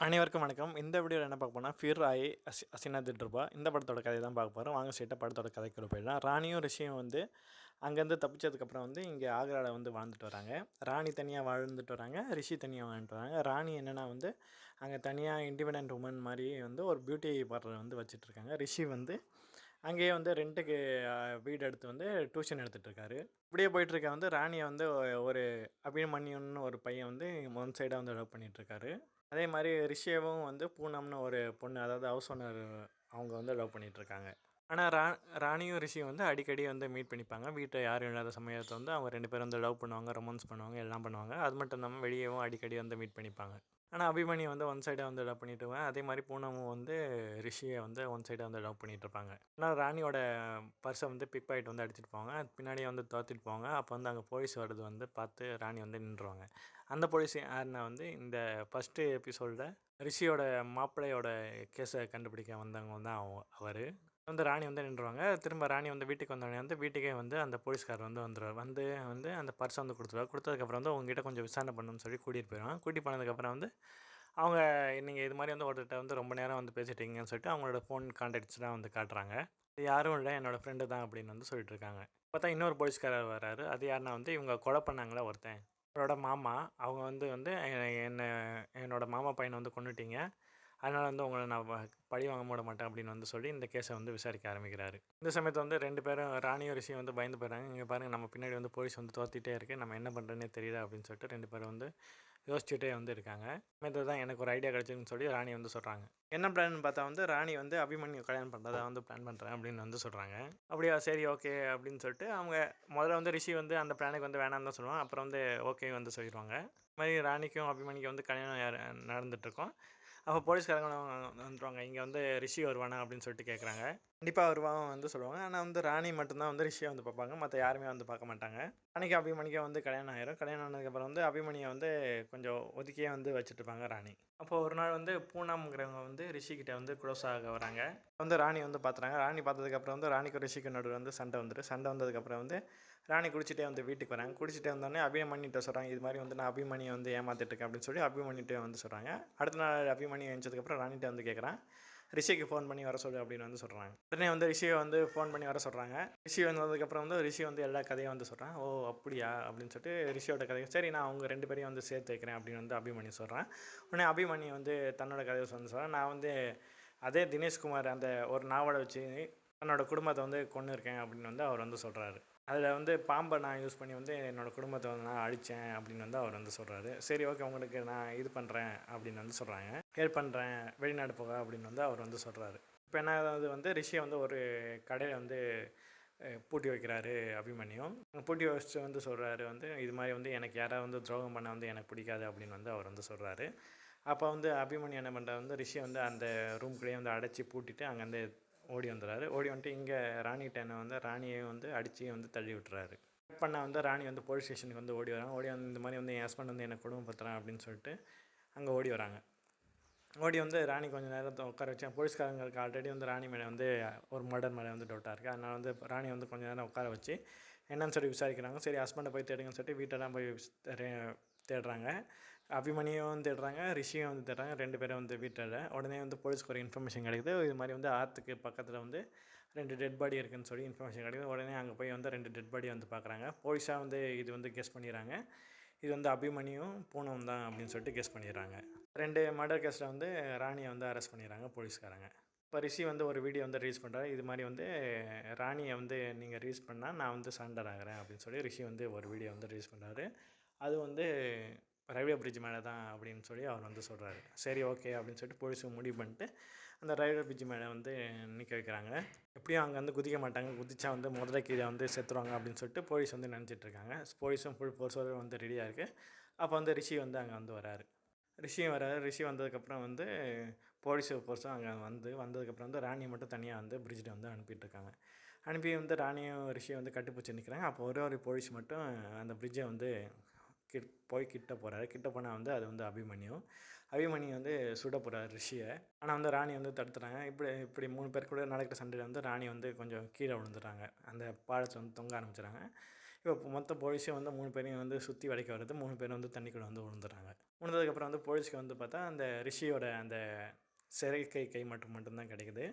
அனைவருக்கும் வணக்கம். இந்த வீடியோவில் என்ன பார்க்க போனால் ஃபிர் ஆயி அசினா திட்ருபா இந்த படத்தோட கதை தான் பார்க்க போகிறோம். வாங்க ஸ்ட்ரெயிட்டாக படத்தோட கதைக்குள்ள போயிடலாம். ராணியும் ரிஷியும் வந்து அங்கேருந்து தப்பிச்சதுக்கப்புறம் வந்து இங்கே ஆக்ராவில் வந்து வாழ்ந்துட்டு வராங்க. ராணி தனியாக வாழ்ந்துட்டு வராங்க, ரிஷி தனியாக வாழ்ந்துட்டு வராங்க. ராணி என்னென்னா வந்து அங்கே தனியாக இண்டிபெண்டன்ட் உமன் மாதிரி வந்து ஒரு பியூட்டி பார்லர் வந்து வச்சிட்ருக்காங்க. ரிஷி வந்து அங்கேயே வந்து ரெண்ட்டுக்கு வீடு எடுத்து வந்து டியூஷன் எடுத்துகிட்ருக்காரு. இப்படியே போயிட்டுருக்க வந்து ராணியை வந்து ஒரு அபிமன்யுன்னு ஒரு பையன் வந்து ஒன் சைடாக வந்து லவ் பண்ணிகிட்ருக்காரு. அதே மாதிரி ரிஷியவும் வந்து பூனம்னு ஒரு பொண்ணு, அதாவது ஹவுஸ் ஓனர், அவங்க வந்து லவ் பண்ணிகிட்ருக்காங்க. ஆனால் ராணியும் ரிஷியும் வந்து அடிக்கடி வந்து மீட் பண்ணிப்பாங்க. வீட்டில் யாரும் இல்லாத சமயத்தை வந்து அவங்க 2 பேரும் வந்து லவ் பண்ணுவாங்க, ரொமான்ஸ் பண்ணுவாங்க, எல்லாம் பண்ணுவாங்க. அது மட்டும் இல்லாமல் வெளியவும் அடிக்கடி வந்து மீட் பண்ணிப்பாங்க. ஆனால் அபிமன்யு வந்து ஒன் சைடாக வந்து லவ் பண்ணிட்டுருவாங்க. அதே மாதிரி பூனமும் வந்து ரிஷியை வந்து ஒன் சைடாக வந்து லவ் பண்ணிகிட்ருப்பாங்க. ஆனால் ராணியோட பர்ஸை வந்து பிக் பாக்கெட் வந்து அடிச்சிட்டு போவாங்க. அது பின்னாடியே வந்து துரத்திட்டு போவாங்க. அப்போ வந்து அங்கே போலீஸ் வர்றது வந்து பார்த்து ராணி வந்து நின்றுவாங்க. அந்த போலீஸ் யாருன்னா வந்து இந்த ஃபஸ்ட்டு எபிசோடில் ரிஷியோட மாப்பிள்ளையோட கேஸை கண்டுபிடிக்க வந்தவங்க தான் அவர் வந்து ராணி வந்து நின்றுவாங்க. திரும்ப ராணி வந்து வீட்டுக்கு வந்தோடனே வந்து வீட்டுக்கே வந்து அந்த போலீஸ்காரர் வந்து வந்துடுவார். வந்து அந்த பர்ஸை வந்து கொடுத்துருவார். கொடுத்ததுக்கப்புறம் வந்து உங்ககிட்ட கொஞ்சம் விசாரணை பண்ணணும்னு சொல்லி கூட்டிகிட்டு போயிடுவாங்க. கூட்டிகிட்டு போனதுக்கப்புறம் வந்து அவங்க நீங்கள் இது மாதிரி வந்து ஒருத்தர்கிட்ட வந்து ரொம்ப நேரம் வந்து பேசிட்டீங்கன்னு சொல்லிட்டு அவங்களோட ஃபோன் கான்டாக்ட்ஸ்லாம் வந்து காட்டுறாங்க. இது யாரும் இல்லை, என்னோடய ஃப்ரெண்டு தான் அப்படின்னு வந்து சொல்லிட்டு இருக்காங்க. பார்த்தா இன்னொரு போலீஸ்காரர் வராரு. அது யாருன்னா வந்து இவங்க கொலை பண்ணாங்களே ஒருத்தன், அவரோட மாமா. அவங்க வந்து என்னோட மாமா பையனை வந்து கொன்னுட்டீங்க, அதனால் வந்து உங்களை நான் பழி வாங்க விட மாட்டேன் அப்படின்னு வந்து சொல்லி இந்த கேஸை வந்து விசாரிக்க ஆரம்பிக்கிறாரு. இந்த சமயத்தில் வந்து 2 பேரும் ராணியும் ரிஷியும் வந்து பயந்து போயிடுறாங்க. இங்கே பாருங்கள், நம்ம பின்னாடி வந்து போலீஸ் வந்து துரத்திட்டே இருக்குது, நம்ம என்ன பண்ணுறதுனே தெரியல அப்படின்னு சொல்லிட்டு 2 பேரும் வந்து யோசிச்சுட்டே வந்து இருக்காங்க. சமயத்தில் தான் எனக்கு ஒரு ஐடியா கிடச்சிதுன்னு சொல்லி ராணி வந்து சொல்கிறாங்க. என்ன பிளான் பார்த்தா வந்து ராணி வந்து அபிமன்யு கல்யாணம் பண்ணுறதா வந்து பிளான் பண்ணுறேன் அப்படின்னு வந்து சொல்கிறாங்க. அப்படியா, சரி, ஓகே அப்படின்னு சொல்லிட்டு அவங்க முதல்ல வந்து ரிஷி வந்து அந்த பிளானுக்கு வந்து வேணான்னு தான் சொல்லுவாங்க. அப்புறம் வந்து ஓகே வந்து சொல்லிடுவாங்க. இது மாதிரி ராணிக்கும் அபிமன்யுக்கும் வந்து கல்யாணம் நடந்துகிட்ருக்கோம். அப்போ போலீஸ்காரங்க வந்துடுவாங்க. இங்கே வந்து ரிஷி வருவானா அப்படின்னு சொல்லிட்டு கேட்குறாங்க. கண்டிப்பாக வருவான் வந்து சொல்லுவாங்க. ஆனால் வந்து ராணி மட்டும்தான் வந்து ரிஷியை வந்து பார்ப்பாங்க, மற்ற யாருமே வந்து பார்க்க மாட்டாங்க. ராணிக்கு அபிமன்யுக்கு வந்து கல்யாணம் ஆயிரும். கல்யாணம் ஆனதுக்கப்புறம் வந்து அபிமன்யை வந்து கொஞ்சம் ஒதுக்கியே வந்து வச்சுட்ருப்பாங்க ராணி. அப்போது ஒரு நாள் வந்து பூனம்ங்கிறவங்க வந்து ரிஷிக்கிட்ட வந்து க்ளோஸ் ஆக வராங்க. வந்து ராணி வந்து பார்த்துறாங்க. ராணி பார்த்ததுக்கப்புறம் வந்து ராணிக்கும் ரிஷிக்கு நடுவில் வந்து சண்டை வந்துடும். சண்டை வந்ததுக்கப்புறம் வந்து ராணி குடிச்சிட்டே வந்து வீட்டுக்கு வராங்க. குடிச்சிட்டே வந்தோடனே அபிமன்யுட்ட சொல்கிறாங்க, இது மாதிரி வந்து நான் அபிமன்யை வந்து ஏமாற்றிட்டுருக்கேன் அப்படின்னு சொல்லி அபிமன்யுட்ட வந்து சொல்கிறாங்க. அடுத்த நாள் அபிமன்யு எழுந்ததுக்கப்புறம் ராணிகிட்ட வந்து கேட்குறான், ரிஷிக்கு ஃபோன் பண்ணி வர சொல்லு அப்படின்னு வந்து சொல்கிறாங்க. உடனே வந்து ரிஷியை வந்து ஃபோன் பண்ணி வர சொல்கிறாங்க. ரிஷி வந்ததுக்கப்புறம் வந்து ரிஷி வந்து எல்லா கதையும் வந்து சொல்கிறான். ஓ அப்படியா அப்படின்னு சொல்லிட்டு ரிஷியோட கதையை, சரி நான் அவங்க 2 பேரையும் வந்து சேர்த்து வைக்கிறேன் அப்படின்னு வந்து அபிமன்யு சொல்கிறான். உடனே அபிமன்யு வந்து தன்னோட கதையை வந்து சொல்கிறேன், நான் வந்து அதே தினேஷ்குமார் அந்த ஒரு நாவலை வச்சு தன்னோட குடும்பத்தை வந்து கொன்று இருக்கேன் அப்படின்னு வந்து அவர் வந்து சொல்கிறாரு. அதில் வந்து பாம்பை நான் யூஸ் பண்ணி வந்து என்னோடய குடும்பத்தை வந்து நான் அழித்தேன் அப்படின்னு வந்து அவர் வந்து சொல்கிறாரு. சரி, ஓகே, உங்களுக்கு நான் இது பண்ணுறேன் அப்படின்னு வந்து சொல்கிறாங்க. ஹெல்ப் பண்ணுறேன், வெளிநாடு போக அப்படின்னு வந்து அவர் வந்து சொல்கிறாரு. இப்போ என்ன வந்து ரிஷியை வந்து ஒரு கடையில் வந்து பூட்டி வைக்கிறாரு அபிமன்யு. பூட்டி வச்சுட்டு வந்து சொல்கிறாரு வந்து, இது மாதிரி வந்து எனக்கு யாராவது வந்து துரோகம் பண்ண வந்து எனக்கு பிடிக்காது அப்படின்னு வந்து அவர் வந்து சொல்கிறாரு. அப்போ வந்து அபிமன்யு என்ன பண்ணுறாரு வந்து ரிஷியை வந்து அந்த ரூம்குள்ளேயே வந்து அடைச்சி பூட்டிட்டு அங்கேருந்து ஓடி வந்துடுறாரு. ஓடி வந்துட்டு இங்கே ராணிகிட்ட என்ன வந்து ராணியை வந்து அடித்து வந்து தள்ளி விட்டுறாரு. கட் பண்ண வந்து ராணி வந்து போலீஸ் ஸ்டேஷனுக்கு வந்து ஓடி வராங்க. ஓடி வந்து இந்த மாதிரி வந்து என் ஹஸ்பண்ட் வந்து என்னை கொடுமைப்படுத்துறான் அப்படின்னு சொல்லிட்டு அங்கே ஓடி வராங்க. ஓடி வந்து ராணி கொஞ்சம் நேரத்தை உட்கார வச்சேன். போலீஸ்காரங்களுக்கு ஆல்ரெடி வந்து ராணி மேலே வந்து ஒரு மர்டர் மேலே வந்து டவுட்டாக இருக்குது. அதனால் வந்து ராணி வந்து கொஞ்சம் நேரம் உட்கார வச்சு என்னன்னு சொல்லி விசாரிக்கிறாங்க. சரி, ஹஸ்பண்டை போய் தேடுங்கன்னு சொல்லிட்டு வீட்டெல்லாம் போய் தேடுறாங்க. அபிமன்யும் தேடுறாங்க, ரிஷியும் வந்து தேடுறாங்க. 2 பேரும் வந்து வீட்டில். உடனே வந்து போலீஸ்க்கு ஒரு இன்ஃபர்மேஷன் கிடைக்குது. இது மாதிரி வந்து ஆற்றுக்கு பக்கத்தில் வந்து 2 டெட் பாடி இருக்குதுன்னு சொல்லி இன்ஃபர்மேஷன் கிடைக்குது. உடனே அங்கே போய் வந்து 2 டெட் பாடி வந்து பார்க்குறாங்க. போலீஸாக வந்து இது வந்து கெஸ் பண்ணிடுறாங்க, இது வந்து அபிமன்யும் பூனம் தான் அப்படின்னு சொல்லிட்டு கெஸ் பண்ணிடுறாங்க. 2 மர்டர் கேஸில் வந்து ராணியை வந்து அரெஸ்ட் பண்ணிடுறாங்க போலீஸ்காரங்க. இப்போ ரிஷி வந்து ஒரு வீடியோ வந்து ரிலீஸ் பண்ணுறாரு. இது மாதிரி வந்து ராணியை வந்து நீங்கள் ரிலீஸ் பண்ணால் நான் வந்து சரண்டர் ஆகிறேன் அப்படின்னு சொல்லி ரிஷி வந்து ஒரு வீடியோ வந்து ரிலீஸ் பண்ணுறாரு. அது வந்து ரயில்வே பிரிட்ஜ் மேலே தான் அப்படின்னு சொல்லி அவர் வந்து சொல்கிறாரு. சரி, ஓகே அப்படின்னு சொல்லிட்டு போலீஸும் முடிவு பண்ணிட்டு அந்த ரயில்வே பிரிட்ஜ் மேலே வந்து நிற்க வைக்கிறாங்க. எப்படியும் அங்கே வந்து குதிக்க மாட்டாங்க, குதிச்சா வந்து முதல்ல கீழே வந்து செத்துருவாங்க அப்படின்னு சொல்லிட்டு போலீஸ் வந்து நினச்சிட்ருக்காங்க. போலீஸும் ஃபுல் ஃபோர்ஸோடு வந்து ரெடியாக இருக்குது. அப்போ வந்து ரிஷி வந்து அங்கே வந்து வராரு. ரிஷியும் வராரு. ரிஷி வந்ததுக்கப்புறம் வந்து போலீஸ் ஃபோர்ஸும் அங்கே வந்ததுக்கப்புறம் வந்து ராணியை மட்டும் தனியாக வந்து பிரிட்ஜில் வந்து அனுப்பிட்டுருக்காங்க. அனுப்பி வந்து ராணியும் ரிஷியும் வந்து கட்டுப்பிடிச்சி நிற்கிறாங்க. அப்போ ஒரு போலீஸ் மட்டும் அந்த பிரிட்ஜை வந்து போய் கிட்ட போகிறாரு. கிட்ட போனால் வந்து அது வந்து அபிமன்யு வந்து சுட போகிறார் ரிஷியை. ஆனால் வந்து ராணி வந்து தடுத்துறாங்க. இப்படி 3 பேர் கூட நடக்கிற சண்டையில் வந்து ராணி வந்து கொஞ்சம் கீழே விழுந்துடுறாங்க. அந்த பாலத்தில் வந்து தொங்க ஆரம்பிச்சிடுறாங்க. இப்போ மொத்த போலீஸும் வந்து 3 பேரையும் வந்து சுற்றி வளைக்க வருது. 3 பேரும் வந்து தண்ணிக்குள்ளே வந்து விழுந்துடுறாங்க. உணர்ந்ததுக்கப்புறம் வந்து போலீஸ்க்கு வந்து பார்த்தா அந்த ரிஷியோட அந்த சிறை கை மட்டும்தான் கிடைக்குது.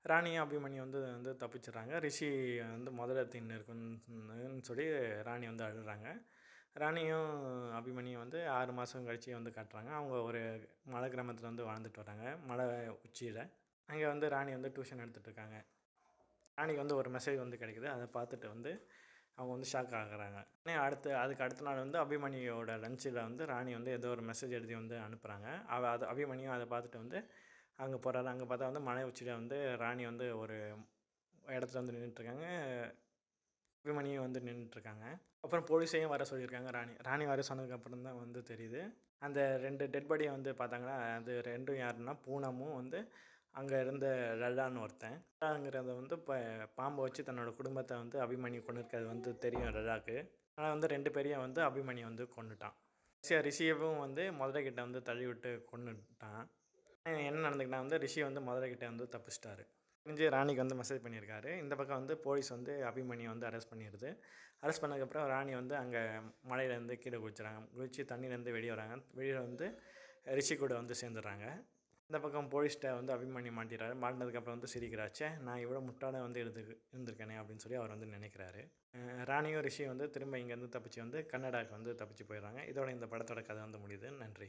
ராணியும் அபிமன்யும் வந்து வந்து தப்பிச்சிடுறாங்க. ரிஷி வந்து முதல்ல தின்னு இருக்குன்னு சொல்லி ராணி வந்து அழுறாங்க. ராணியும் அபிமன்யும் வந்து 6 மாதம் கழிச்சு வந்து காட்டுறாங்க. அவங்க ஒரு மலை கிராமத்தில் வந்து வாழ்ந்துட்டு வராங்க. மலை உச்சியில். அங்கே வந்து ராணி வந்து டியூஷன் எடுத்துகிட்ருக்காங்க. ராணிக்கு வந்து ஒரு மெசேஜ் வந்து கிடைக்குது. அதை பார்த்துட்டு வந்து அவங்க வந்து ஷாக் ஆகுறாங்க. அதுக்கு அடுத்த நாள் வந்து அபிமன்யோட லஞ்சில் வந்து ராணி வந்து ஏதோ ஒரு மெசேஜ் எழுதி வந்து அனுப்புகிறாங்க. அபிமன்யும் அதை பார்த்துட்டு வந்து அங்கே போகிறாரு. அங்கே பார்த்தா வந்து மலை உச்சியில் வந்து ராணி வந்து ஒரு இடத்துல வந்து நின்றுட்டுருக்காங்க. அபிமன்யும் வந்து நின்றுட்டுருக்காங்க. அப்புறம் போலீஸையும் வர சொல்லியிருக்காங்க ராணி. ராணி வர சொன்னதுக்கப்புறம் தான் வந்து தெரியுது. அந்த 2 டெட் பாடியை வந்து பார்த்தாங்கன்னா, அது 2ம் யாருன்னா பூனமும் வந்து அங்கே இருந்த லல்லான்னு ஒருத்தன். லல்லாங்கிறத வந்து பாம்பை வச்சு தன்னோட குடும்பத்தை வந்து அபிமன்யு கொன்னிருக்கிறது வந்து தெரியும் லல்லாக்கு. ஆனால் வந்து 2 பேரையும் வந்து அபிமன்யு வந்து கொன்னுட்டான். ரிஷியவும் வந்து முதலைக்கிட்ட வந்து தள்ளிவிட்டு கொன்னுட்டான். என்ன நடந்துக்கிட்டா வந்து ரிஷி வந்து முதலைக்கிட்ட வந்து தப்பிச்சிட்டாரு. தெரிஞ்சு ராணிக்கு வந்து மெசேஜ் பண்ணியிருக்காரு. இந்த பக்கம் வந்து போலீஸ் வந்து அபிமன்யை வந்து அரெஸ்ட் பண்ணிடுது. அரெஸ்ட் பண்ணதுக்கப்புறம் ராணி வந்து அங்கே மலையிலேருந்து கீழே குதிச்சுறாங்க. குதிச்சு தண்ணியிலேருந்து வெளியே வராங்க. வெளியில் வந்து ரிஷி கூட வந்து சேர்ந்துடுறாங்க. இந்த பக்கம் போலீஸ்கிட்ட வந்து அபிமன்யு மாட்டிடுறாரு. மாட்டினதுக்கப்புறம் வந்து சிரிக்கிறாச்சே, நான் இவ்வளோ முட்டாள வந்து இருந்திருக்கேனே அப்படின்னு சொல்லி அவர் வந்து நினைக்கிறாரு. ராணியும் ரிஷியும் வந்து திரும்ப இங்கேருந்து தப்பிச்சு வந்து கன்னடாவுக்கு வந்து தப்பிச்சு போயிடுறாங்க. இதோட இந்த படத்தோட கதை வந்து முடியுது. நன்றி.